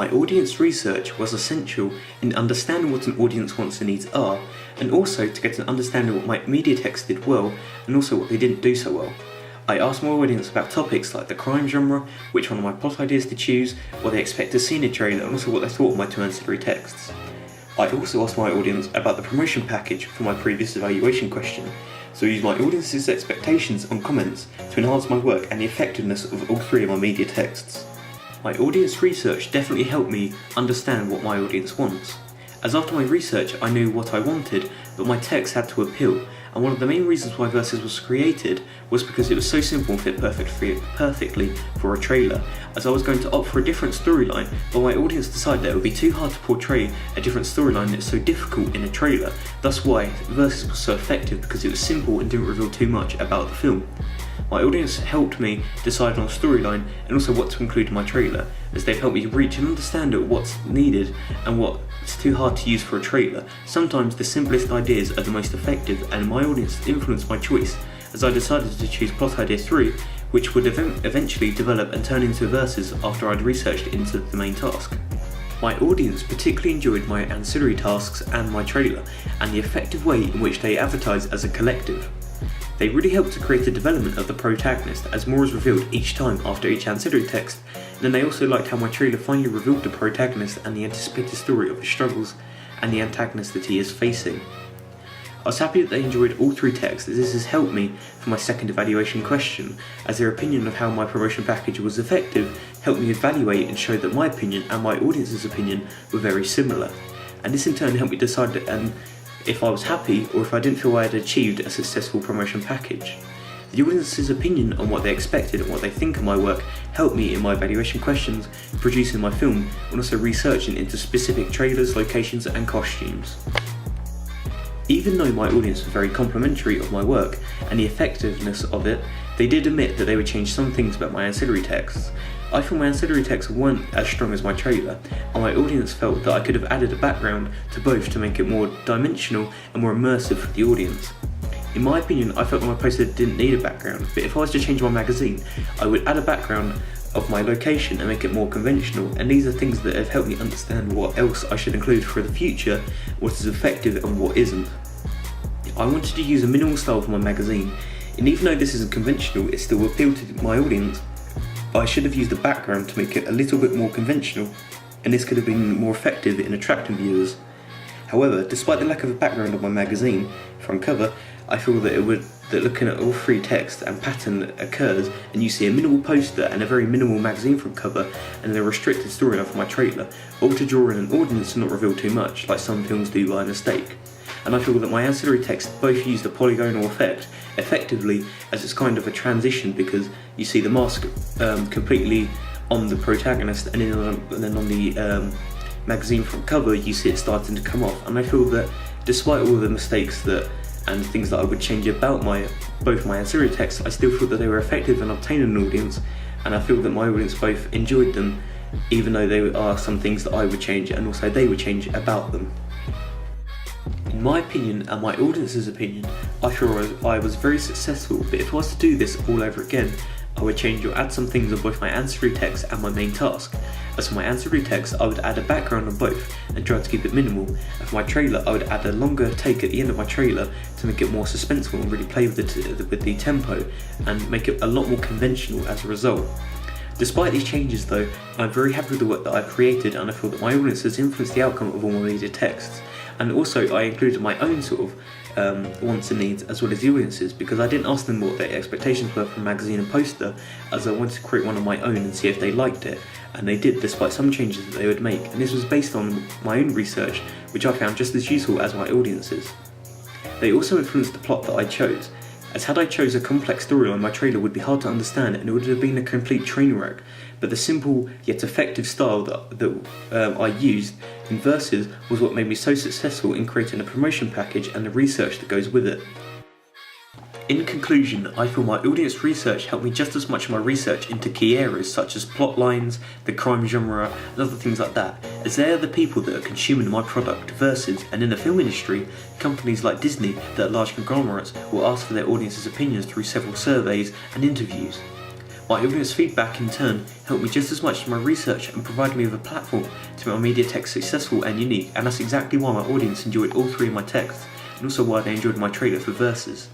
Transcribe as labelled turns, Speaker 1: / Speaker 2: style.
Speaker 1: My audience research was essential in understanding what an audience wants and needs are, and also to get an understanding of what my media text did well and also what they didn't do so well. I asked my audience about topics like the crime genre, which one of my plot ideas to choose, what they expect to see in a trailer, and also what they thought of my two ancillary texts. I also asked my audience about the promotion package for my previous evaluation question, so I used my audience's expectations and comments to enhance my work and the effectiveness of all three of my media texts. My audience research definitely helped me understand what my audience wants, as after my research I knew what I wanted, but my text had to appeal, and one of the main reasons why Versus was created was because it was so simple and fit perfectly for a trailer, as I was going to opt for a different storyline, but my audience decided that it would be too hard to portray a different storyline that's so difficult in a trailer, thus why Versus was so effective, because it was simple and didn't reveal too much about the film. My audience helped me decide on a storyline and also what to include in my trailer, as they've helped me reach and understand what's needed and what's too hard to use for a trailer. Sometimes the simplest ideas are the most effective, and my audience influenced my choice, as I decided to choose plot idea 3, which would eventually develop and turn into Versus after I'd researched into the main task. My audience particularly enjoyed my ancillary tasks and my trailer, and the effective way in which they advertise as a collective. They really helped to create the development of the protagonist, as more is revealed each time after each ancillary text, and then they also liked how my trailer finally revealed the protagonist and the anticipated story of his struggles and the antagonist that he is facing. I was happy that they enjoyed all three texts, as this has helped me for my second evaluation question, as their opinion of how my promotion package was effective helped me evaluate and show that my opinion and my audience's opinion were very similar, and this in turn helped me decide if I was happy or if I didn't feel I had achieved a successful promotion package. The audience's opinion on what they expected and what they think of my work helped me in my evaluation questions, producing my film, and also researching into specific trailers, locations and costumes. Even though my audience was very complimentary of my work and the effectiveness of it, they did admit that they would change some things about my ancillary texts. I feel my ancillary texts weren't as strong as my trailer, and my audience felt that I could have added a background to both to make it more dimensional and more immersive for the audience. In my opinion, I felt that my poster didn't need a background, but if I was to change my magazine, I would add a background of my location and make it more conventional, and these are things that have helped me understand what else I should include for the future, what is effective and what isn't. I wanted to use a minimal style for my magazine, and even though this isn't conventional, it still appealed to my audience. But I should have used a background to make it a little bit more conventional, and this could have been more effective in attracting viewers. However, despite the lack of a background on my magazine front cover, I feel that looking at all three texts and pattern that occurs, and you see a minimal poster and a very minimal magazine front cover and a restricted storyline for my trailer, all to draw in an audience and not reveal too much, like some films do by mistake. And I feel that my ancillary texts both used a polygonal effect effectively, as it's kind of a transition, because you see the mask completely on the protagonist, and then on the magazine front cover you see it starting to come off. And I feel that despite all the mistakes and things that I would change about both my ancillary texts, I still feel that they were effective in obtaining an audience, and I feel that my audience both enjoyed them, even though there are some things that I would change and also they would change about them. In my opinion and my audience's opinion, I feel I was very successful, but if I was to do this all over again, I would change or add some things on both my ancillary text and my main task. As for my ancillary text, I would add a background on both and try to keep it minimal, and for my trailer I would add a longer take at the end of my trailer to make it more suspenseful and really play with the tempo and make it a lot more conventional as a result. Despite these changes though, I'm very happy with the work that I've created, and I feel that my audience has influenced the outcome of all my media texts. And also I included my own sort of wants and needs as well as the audience's, because I didn't ask them what their expectations were from magazine and poster, as I wanted to create one of my own and see if they liked it, and they did, despite some changes that they would make, and this was based on my own research, which I found just as useful as my audience's. They also influenced the plot that I chose, as had I chose a complex storyline, my trailer would be hard to understand and it would have been a complete train wreck, but the simple yet effective style that I used in Versus was what made me so successful in creating a promotion package and the research that goes with it. In conclusion, I feel my audience research helped me just as much in my research into key areas such as plot lines, the crime genre, and other things like that, as they are the people that are consuming my product Versus, and in the film industry, companies like Disney that are large conglomerates will ask for their audience's opinions through several surveys and interviews. My audience feedback in turn helped me just as much in my research and provided me with a platform to make my media text successful and unique, and that's exactly why my audience enjoyed all three of my texts, and also why they enjoyed my trailer for Verses.